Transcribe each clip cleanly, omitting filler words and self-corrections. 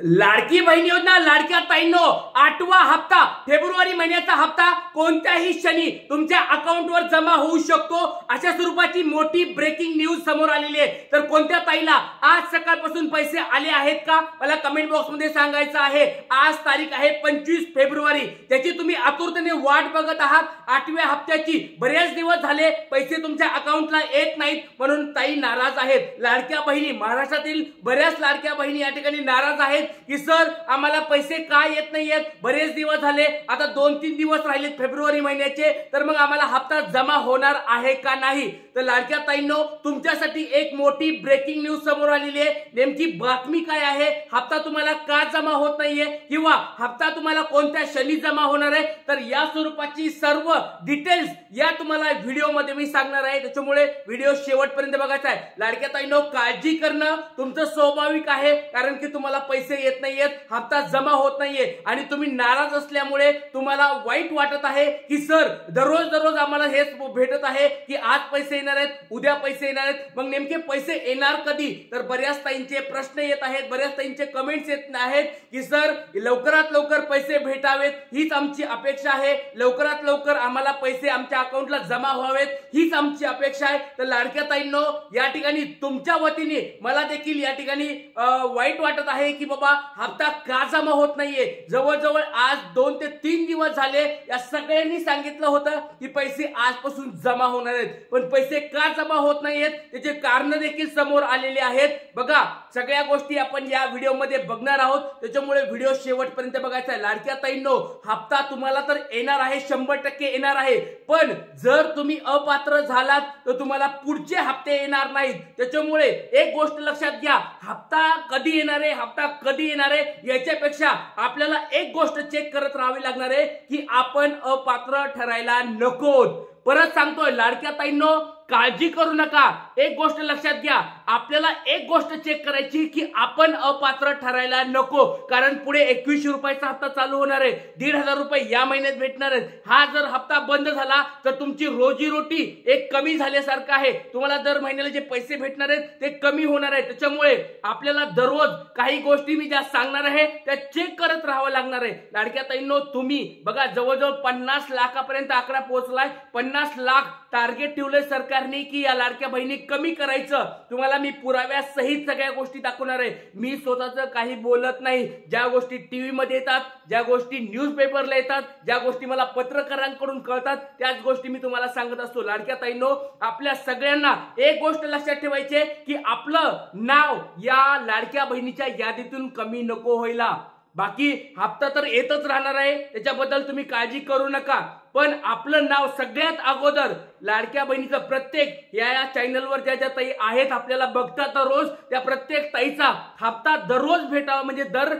लाडकी बहीण योजना लाडक्या ताईंनो 8वा हप्ता फेब्रुवारी महिन्याचा हप्ता कोणत्याही क्षणी तुमच्या अकाउंटवर जमा होऊ शकतो अशा स्वरूपाची मोठी ब्रेकिंग न्यूज समोर आलेली आहे। तर कोणत्या ताईला आज सकाळपासून पैसे आले आहेत का मला कमेंट बॉक्स मध्ये सांगायचं आहे। आज तारीख आहे 25 फेब्रुवारी, त्याची तुम्ही आतुरतेने वाट बघत आहात 8व्या हप्त्याची। बरेच दिवस झाले पैसे तुमच्या अकाउंटला येत नाहीत म्हणून ताई नाराज आहेत। लाडक्या बहिणी महाराष्ट्रातील बऱ्याच लाडक्या बहिणी या ठिकाणी नाराज आहेत की सर आम्हाला पैसे का येत नाहीयेत, बरेच दिवस झाले, आता 2-3 दिवस राहिलेत फेब्रुवारी महिन्याचे, तर मग आम्हाला हप्ता जमा होणार आहे का नाही। तर लाडक्या ताईंनो तुमच्यासाठी एक मोठी ब्रेकिंग न्यूज समोर आलेली आहे। नेमकी बातमी काय आहे, हप्ता तुम्हाला का जमा होत नाहीये किंवा हप्ता तुम्हाला कोणत्या क्षणी जमा होणार आहे, तर या स्वरूपाची सर्व डिटेल्स या तुम्हाला व्हिडिओ मध्ये मी सांगणार आहे। त्याच्यामुळे व्हिडिओ शेवटपर्यंत बघायचा आहे। लाडक्या ताईंनो काळजी करणं तुमचं स्वाभाविक आहे, कारण की तुम्हाला पैसे येत नाहीयेत, हप्ता जमा होत नाहीये आणि तुम्ही नाराज असल्यामुळे तुम्हाला वाईट वाटत आहे की सर दररोज आम्हाला हेच भेटत आहे की आज पैसे येणार आहेत, उद्या पैसे येणार आहेत, मग नेमके पैसे येणार कधी। तर बऱ्याच ताईंचे प्रश्न येत आहेत, बऱ्याच ताईंचे कमेंट्स येत आहेत की सर लवकरात लवकर पैसे भेटावेत हीच आमची अपेक्षा आहे, लवकरात लवकर आम्हाला पैसे आमच्या अकाउंटला जमा व्हावेत हीच आमची अपेक्षा आहे। तर लाडक्या ताईंनो या ठिकाणी तुमच्या वतीने मला देखील या ठिकाणी वाईट वाटत आहे की बाबा हप्ता का जमा होत नाहीये। जवळजवळ आज 2 ते 3 दिवस झाले या सगळ्यांनी सांगितलं होतं की पैसे आजपासून जमा होणार आहेत, पण पैसे का जमा होत नाहीयेत त्याचे कारण देखील समोर आलेले आहेत। बघा सगळ्या गोष्टी आपण या व्हिडिओ मध्ये बघणार आहोत, त्याच्यामुळे व्हिडिओ शेवटपर्यंत बघायचा आहे। लाडक्या ताईंनो हप्ता तुम्हाला तर येणार आहे, 100% येणार आहे, पण जर तुम्ही अपात्र झालात तर तुम्हाला पुढचे हप्ते येणार नाहीत। त्याच्यामुळे एक गोष्ट लक्षात घ्या, हप्ता कधी येणार आहे, हप्ता कधी येणार आहे याच्यापेक्षा आपल्याला एक गोष्ट चेक करत राहावी लागणार आहे की आपण अपात्र ठरायला नको। परत सांगतोय लाडक्या ताईंनो काळजी करू नका, एक गोष्ट लक्षात घ्या, आपल्याला एक गोष्ट चेक करायची की आपण अपात्र ठरायला नको, कारण पुढे 2100 रुपयाचा हप्ता चालू होणार आहे, 1500 रुपये या महिन्यात भेटणार आहेत। हा जर हप्ता बंद झाला तर तुमची रोजीरोटी एक कमी झाल्यासारखं आहे, तुम्हाला दर महिन्याला जे पैसे भेटणार आहेत ते कमी होणार आहे। त्याच्यामुळे आपल्याला दररोज काही गोष्टी मी ज्या सांगणार आहे त्या चेक करत राहावं लागणार आहे। लाडक्या ताईंनो तुम्ही बघा जवळजवळ 50 लाखापर्यंत आकडा पोहोचलाय, 50 लाख टार्गेट ठेवलंय सरकारने की या लाडक्या बहिणी कमी करायचं। तुम्हाला मी पुराव्यासहित सगळ्या गोष्टी दाखवणार आहे, मी स्वतःच काही बोलत नाही। ज्या गोष्टी टीव्ही मध्ये येतात, ज्या गोष्टी न्यूजपेपरला येतात, ज्या गोष्टी मला पत्रकारांकडून कळतात त्याच गोष्टी मी तुम्हाला सांगत असतो। लाडक्या ताईंनो आपल्या सगळ्यांना एक गोष्ट लक्षात ठेवायची आहे की आपलं नाव या लाडक्या बहिणीच्या यादीतून कमी नको व्हायला। बाकी हप्ता तर येतच राहणार आहे, त्याच्याबद्दल तुम्ही काळजी करू नका, पण आपलं नाव सगळ्यात अगोदर लाडक्या बहिणीचं प्रत्येक या चॅनलवर ज्या ताई आहेत आपल्याला बघतात रोज, त्या प्रत्येक ताईचा हप्ता दररोज भेटावा, म्हणजे दर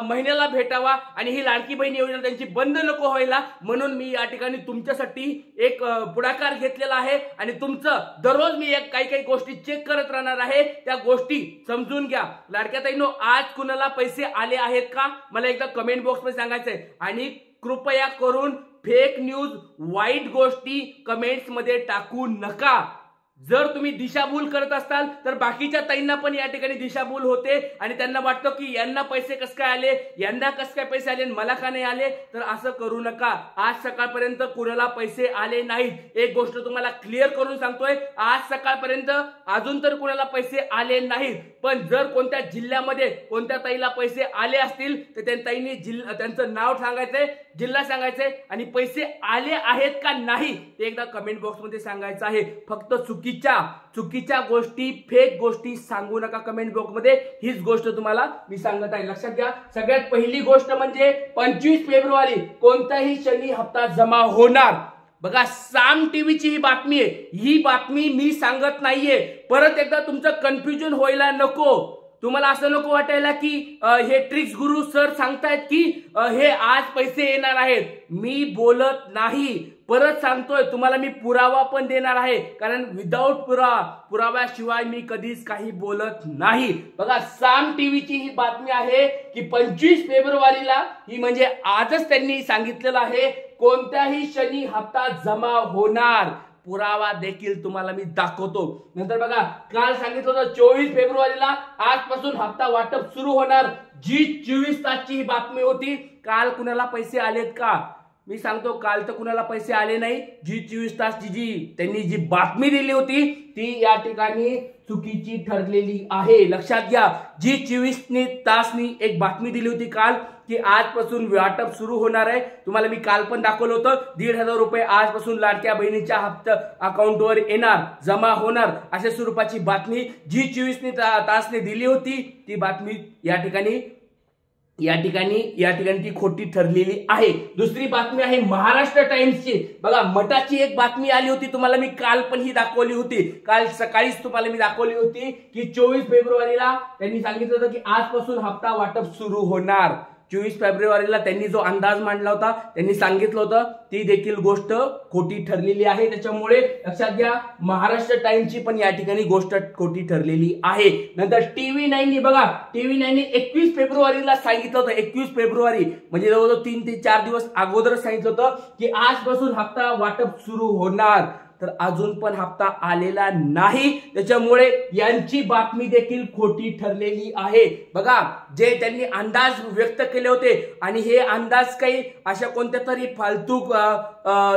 महिन्याला भेटावा आणि ही लाडकी बहीण योजना त्यांची बंद नको व्हायला, म्हणून मी या ठिकाणी तुमच्यासाठी एक पुढाकार घेतलेला आहे आणि तुमचं दररोज मी काही गोष्टी चेक करत राहणार आहे, त्या गोष्टी समजून घ्या। लाडक्या ताईंनो आज कुणाला पैसे आले आहेत का मला एकदा कमेंट बॉक्स मध्ये सांगायचंय आणि कृपया करून फेक न्यूज वाईट गोष्टी कमेंट्स मध्ये टाकू नका। जर तुम्ही दिशाभूल करत असाल तर बाकीच्या ताईंना पण या ठिकाणी दिशाभूल होते आणि त्यांना वाटतं की यांना पैसे कस काय आले, यांना कस काय पैसे आले, मला का नाही आले, तर असं करू नका। आज सकाळपर्यंत कुणाला पैसे आले नाहीत, एक गोष्ट तुम्हाला क्लिअर करून सांगतोय, आज सकाळपर्यंत अजून तर कुणाला पैसे आले नाहीत, पण जर कोणत्या जिल्ह्यामध्ये कोणत्या ताईला पैसे आले असतील तर त्या ताईंनी त्यांचं नाव सांगायचंय, जिल्हा सांगायचंय आणि पैसे आले आहेत का नाही ते एकदा कमेंट बॉक्स मध्ये सांगायचं आहे। फक्त चुकीच्या गोष्टी फेक गोष्टी सांगू नका कमेंट बॉक्स मध्ये, हीच गोष्ट तुम्हाला मी सांगत आहे, लक्षात घ्या। सगळ्यात पहिली गोष्ट म्हणजे 25 फेब्रुवारी कोणत्याही क्षणी हप्ता जमा होणार। बघा साम टीव्हीची ही बातमी आहे, ही बातमी मी सांगत नाहीये, परत एकदा तुमचं कन्फ्युजन व्हायला नको, तुम्हाला असं नको वाटायला की हे ट्रिक्स गुरु सर सांगतायत की हे आज पैसे येणार आहेत, मी बोलत नाही। परत सांगतोय तुम्हाला मी पुरावा पण देणार आहे, कारण विदाऊट पुराव्याशिवाय मी कधीच काही बोलत नाही। बघा साम टीव्हीची ही बातमी आहे की 25 फेब्रुवारीला ही म्हणजे आजच त्यांनी सांगितलेलं आहे कोणत्याही क्षणी हप्ता जमा होणार। पुरावा देखील तुम्हाला मी दाखवतो। नंतर बघा, काल सांगितलं होतं 24 फेब्रुवारीला आजपासून हप्ता वाटप सुरू होणार, जी 24 तासची ही बातमी होती। काल कुणाला पैसे आलेत का? मी सांगतो, काल तर कुणाला पैसे आले नाही। जी 24 तासची त्यांनी जी बातमी दिली होती ती या ठिकाणी चुकीची ठरलेली आहे, लक्षात घ्या। जी 24 तासनी एक बातमी दिली होती काल की आजपासून वाटप सुरू होणार आहे, तुम्हाला मी काल पण दाखवलं होतं। 1,500 रुपये आजपासून लाडक्या बहिणीच्या हप्ता अकाउंटवर येणार, जमा होणार, अशा स्वरूपाची बातमी जी 24 तासने दिली होती ती बातमी या ठिकाणी ती खोटी ठरलेली आहे। दुसरी बातमी आहे महाराष्ट्र टाइम्सची। बघा, मठाची एक बातमी आली होती, तुम्हाला मी काल पण ही दाखवली होती, काल सकाळीच तुम्हाला मी दाखवली होती की 24 फेब्रुवारीला त्यांनी सांगितलं होतं की आजपासून हप्ता वाटप सुरू होणार। 24 फेब्रुवारीला त्यांनी जो अंदाज मांडला होता, त्यांनी सांगितलं होतं, ती देखील गोष्ट खोटी ठरलेली आहे। त्याच्यामुळे लक्षात घ्या, महाराष्ट्र टाइम्सची पण या ठिकाणी गोष्ट खोटी ठरलेली आहे। नंतर TV9 बघा, TV9 21 फेब्रुवारीला सांगितलं होतं, 21 फेब्रुवारी म्हणजे जवळजवळ 3 ते 4 दिवस अगोदर सांगितलं होतं की आजपासून हप्ता वाटप सुरू होणार, तर अजून पण हप्ता आलेला नाही। त्याच्यामुळे यांची बातमी देखील खोटी ठरलेली आहे। बघा, जे त्यांनी अंदाज व्यक्त केले होते आणि हे अंदाज काही अशा कोणत्या तरी फालतू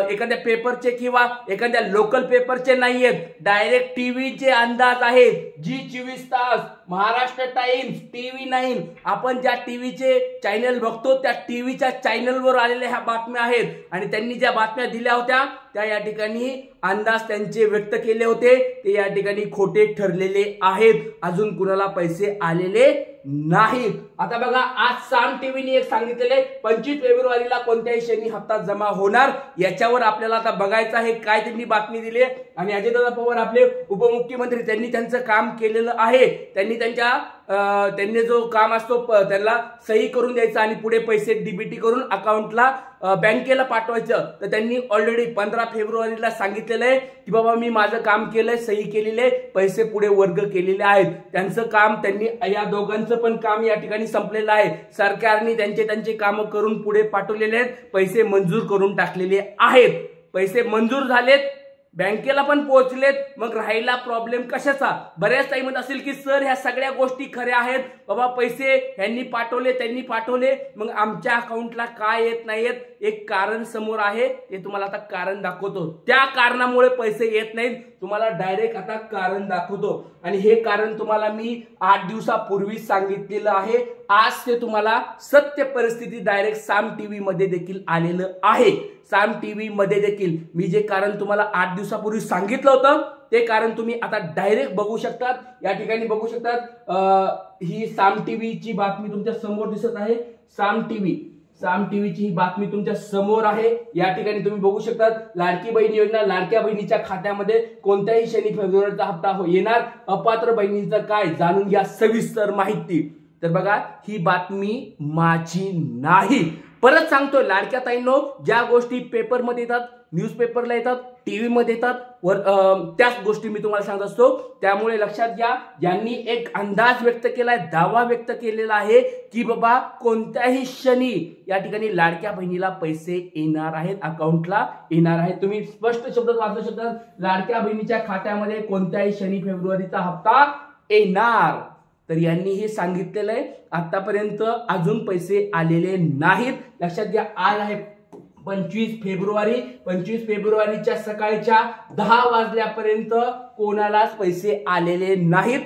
एखाद्या पेपरचे किंवा एखाद्या लोकल पेपरचे नाहीयेत, डायरेक्ट टीव्हीचे अंदाज आहेत। जी 24 तास, महाराष्ट्र टाइम्स, TV9, आपण ज्या टीव्हीचे चॅनल बघतो त्या टीव्हीच्या चॅनलवर आलेल्या ह्या बातम्या आहेत आणि त्यांनी ज्या बातम्या दिल्या होत्या त्या या ठिकाणी अंदाज त्यांचे व्यक्त केले होते ते या ठिकाणी खोटे ठरलेले आहेत, अजून कुणाला पैसे आलेले नाहीत। आता बघा, आज साम टीव्हीने एक सांगितलेले 25 फेब्रुवारीला कोणत्याही क्षणी हप्ता जमा होणार, याच्यावर आपल्याला आता बघायचं आहे काय त्यांनी बातमी दिली। आणि अजितदादा पवार आपले उपमुख्यमंत्री, त्यांनी त्यांचं काम केलेलं आहे, त्यांनी जो काम असतो त्यांना सही करून द्यायचं आणि पुढे पैसे डीबीटी करून अकाउंटला बँकेला पाठवायचं। तर त्यांनी ऑलरेडी 15 फेब्रुवारीला सांगितलेलं आहे की बाबा मी माझं काम केलंय, सही केलेले आहे, पैसे पुढे वर्ग केलेले आहेत। त्यांचं काम त्यांनी, या दोघांचं पण काम या ठिकाणी संपलेलं आहे। सरकारने त्यांचे काम करून पुढे पाठवलेले आहेत, पैसे मंजूर करून टाकलेले आहेत, पैसे मंजूर झालेत, बँकेला पण पोहोचलेत। मग राहिला प्रॉब्लेम कशाचा? बऱ्याच टाइमात असेल की सर ह्या सगळ्या गोष्टी खऱ्या आहेत, बाबा पैसे ह्यांनी पाठवले, त्यांनी पाठवले, मग आमच्या अकाउंटला काय येत नाहीयेत? एक कारण समोर आहे, ते तुम्हाला आता कारण दाखवतो। त्या कारणामुळे पैसे येत नाहीत, तुम्हाला डायरेक्ट आता कारण दाखवतो आणि हे कारण तुम्हाला मी 8 दिवसापूर्वी सांगितलेलं आहे। आज ते तुम्हाला सत्य परिस्थिती डायरेक्ट साम टीव्ही मध्ये देखील आलेलं आहे। साम टीव्ही मध्ये देखील मी जे कारण तुम्हाला 8 दिवसापूर्वी सांगितलं होतं ते कारण तुम्ही आता डायरेक्ट बघू शकतात, या ठिकाणी बघू शकतात। ही साम टीव्हीची बातमी तुमच्या समोर दिसत आहे। साम टीव्हीची ही बातमी तुमच्या समोर आहे, या ठिकाणी तुम्ही बघू शकतात। लाडकी बहीण योजना, लाडक्या बहिणीच्या खात्यामध्ये कोणत्याही क्षणी फेब्रुवारीचा हप्ता येणार, अपात्र बहिणींचं काय, जाणून घ्या सविस्तर माहिती। तर बघा, ही बातमी माझी नाही, परत सांगतोय लाडक्या ताईंनो, ज्या गोष्टी पेपरमध्ये येतात, न्यूजपेपरला येतात, टीव्ही मध्ये येतात, त्याच गोष्टी मी तुम्हाला सांगत असतो। त्यामुळे लक्षात घ्या, ज्यांनी एक अंदाज व्यक्त केलाय, दावा व्यक्त केलेला आहे की बाबा कोणत्याही क्षणी या ठिकाणी लाडक्या बहिणीला पैसे येणार आहेत, अकाउंटला येणार आहेत। तुम्ही स्पष्ट शब्दात वाचू शकता, लाडक्या बहिणीच्या खात्यामध्ये कोणत्याही क्षणी फेब्रुवारीचा हप्ता येणार। तर यांनी हे सांगितलेलं आहे, आतापर्यंत अजून पैसे आलेले नाहीत। लक्षात घ्या, आज आहे 25 फेब्रुवारी, 25 फेब्रुवारीच्या सकाळच्या 10 वाजल्यापर्यंत कोणालाच पैसे आलेले नाहीत।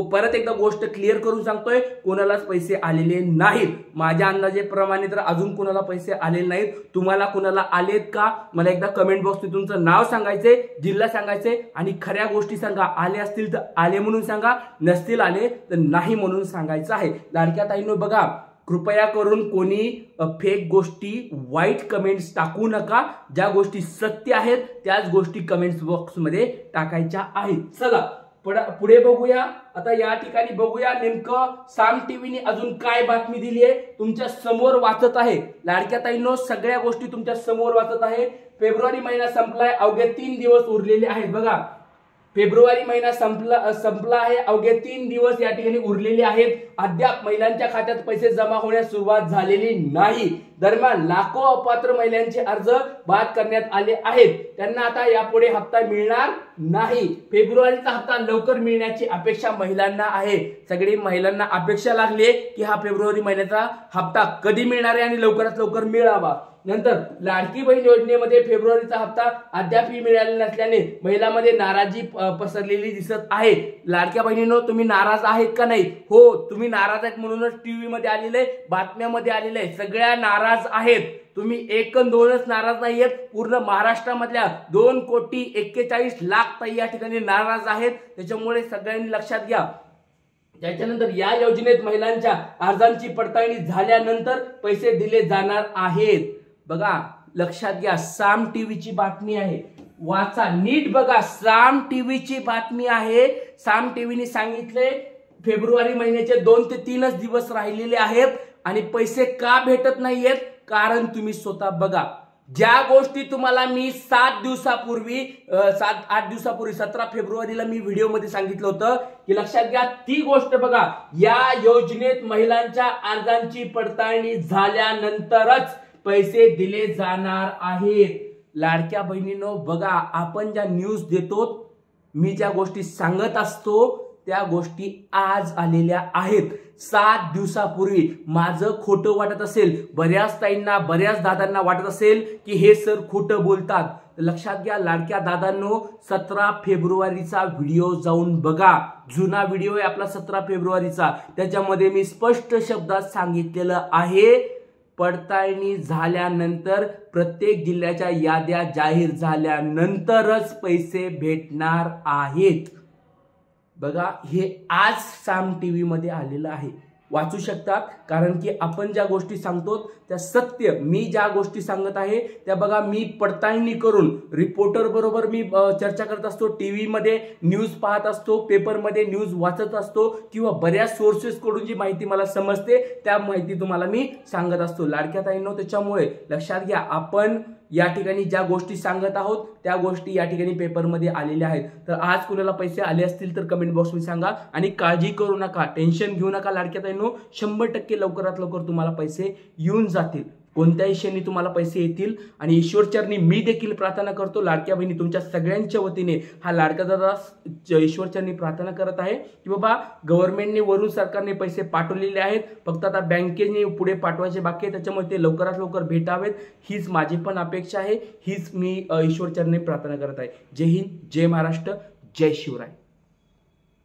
परत एकदा गोष्ट क्लिअर करून सांगतोय, कोणालाच पैसे आलेले नाहीत। माझ्या अंदाजेप्रमाणे तर अजून कोणाला पैसे आलेले नाहीत। तुम्हाला कोणाला आलेत का? मला एकदा कमेंट बॉक्समध्ये तुमचं नाव सांगायचे, जिल्हा सांगायचे आणि खऱ्या गोष्टी सांगा। आले असतील तर आले म्हणून सांगा, नसतील आले तर नाही म्हणून सांगायचं आहे। लाडक्या ताईंनो बघा, कृपया करून कोणी फेक गोष्टी, वाईट कमेंट्स टाकू नका। ज्या गोष्टी सत्य आहेत त्याच गोष्टी कमेंट्स बॉक्समध्ये टाकायच्या आहेत। चला पुढे बघूया। आता या ठिकाणी बघूया नेमकं साम टीव्हीने अजून काय बातमी दिली आहे, तुमच्या समोर वाचत आहे। लाडक्या ताईंनो, सगळ्या गोष्टी तुमच्या समोर वाचत आहे। फेब्रुवारी महिना संपलाय, अवघे 3 दिवस उरलेले आहेत। बघा, फेब्रुवारी महिना संपला आहे, अवघे 3 दिवस या ठिकाणी उरलेले आहेत। अद्याप महिलांच्या खात्यात पैसे जमा होण्यास सुरुवात झालेली नाही। दरम्यान लाखो अपात्र महिलांचे अर्ज बाद करण्यात आले आहेत. त्यांना आता यापुढे हप्ता मिळणार नाही. फेब्रुवारीचा हप्ता लवकर मिळण्याची अपेक्षा महिलांना आहे. सगळी महिलांना अपेक्षा लागली की हा फेब्रुवारी महिन्याचा हप्ता कधी मिळणार आहे आणि लवकरात लवकर मिळावा. नंतर लाडकी बहीण योजनेमध्ये फेब्रुवारीचा हप्ता अद्यापही मिळालेला नसल्याने महिलांमध्ये नाराजी पसरलेली दिसत आहे. लाडक्या बहिणींनो, तुम्ही नाराज आहेत का नाही? हो, तुम्ही नाराज आहेत म्हणूनच टीव्ही मध्ये आलेले, बातम्यामध्ये आलेले सगळ्या नाराज आहेत. तुम्ही एक अन दोनच नाराज नाहीयेत, पूर्ण महाराष्ट्रामधल्या 2,41,00,000 ताई या ठिकाणी नाराज आहेत. त्याच्यामुळे सगळ्यांनी लक्षात घ्या. त्याच्यानंतर या योजनेत महिलांच्या अर्जांची पडताळणी झाल्यानंतर पैसे दिले जाणार आहेत. बघा, लक्षात घ्या, साम टीव्हीची बातमी आहे, वाचा नीट बघा. साम टीव्हीची बातमी आहे. साम टीव्हीने सांगितले फेब्रुवारी महिन्याचे 2 ते 3 दिवस राहिलेले आहेत आणि पैसे का भेटत नाहीयेत? कारण तुम्ही स्वतः बघा, ज्या गोष्टी तुम्हाला मी 7 दिवसापूर्वी 7-8 दिवसापूर्वी 17 फेब्रुवारीला मी व्हिडिओमध्ये सांगितलं होतं की लक्षात घ्या, ती गोष्ट बघा. या योजनेत महिलांच्या अर्जांची पडताळणी झाल्यानंतरच पैसे दिले जाणार आहेत. लाडक्या बहिणींनो, बघा, आपण ज्या न्यूज देतो, मी ज्या गोष्टी सांगत असतो त्या गोष्टी आज आलेल्या आहेत. 7 दिवसापूर्वी माझं खोटं वाटत असेल, बऱ्याच ताईंना, बऱ्याच दादांना वाटत असेल की हे सर खोटं बोलतात. लक्षात घ्या लाडक्या दादांनो, 17 फेब्रुवारीचा व्हिडिओ जाऊन बघा. जुना व्हिडिओ आहे आपला 17 फेब्रुवारीचा. त्याच्यामध्ये मी स्पष्ट शब्दात सांगितलेलं आहे, पडताळणी झाल्यानंतर, प्रत्येक जिल्ह्याच्या याद्या जाहीर झाल्यानंतरच पैसे भेटणार आहेत. बघा, हे आज साम टीव्ही मध्ये आलेलं आहे, वाचू शकतात. कारण की आपण ज्या गोष्टी सांगतो त्या सत्य, मी ज्या गोष्टी सांगत आहे त्या बघा, मी पडताळणी करून रिपोर्टर बरोबर मी चर्चा करत असतो, टीव्ही मध्ये न्यूज पाहत असतो, पेपरमध्ये न्यूज वाचत असतो किंवा बऱ्याच सोर्सेस कडून जी माहिती मला समजते त्या माहिती तुम्हाला मी सांगत असतो. लाडक्या ताईंनो, त्याच्यामुळे लक्षात घ्या, आपण या ठिकाणी ज्या गोष्टी सांगत आहोत त्या गोष्टी या ठिकाणी पेपरमध्ये आलेल्या आहेत. तर आज कुणाला पैसे आले असतील तर कमेंट बॉक्समध्ये सांगा. आणि काळजी करू नका, टेन्शन घेऊ नका लाडक्या ताईंनो, 100% लवकरात लवकर तुम्हाला पैसे येऊन जातील. कोणत्याही क्षणी तुम्हाला पैसे येतील. आणि ईश्वरचरणी मी देखील प्रार्थना करतो, लाडक्या बहिणी तुमच्या सगळ्यांच्या वतीने हा लाडका दादा ईश्वरचरणी प्रार्थना करत आहे की बाबा, गव्हर्नमेंटने वरून सरकारने पैसे पाठवलेले आहेत, फक्त आता बँकेने पुढे पाठवायचे बाकी आहे. त्याच्यामुळे ते लवकरात लवकर भेटावेत हीच माझी पण अपेक्षा आहे, हीच मी ईश्वरचरणी प्रार्थना करत आहे. जय हिंद, जय महाराष्ट्र, जय शिवराय.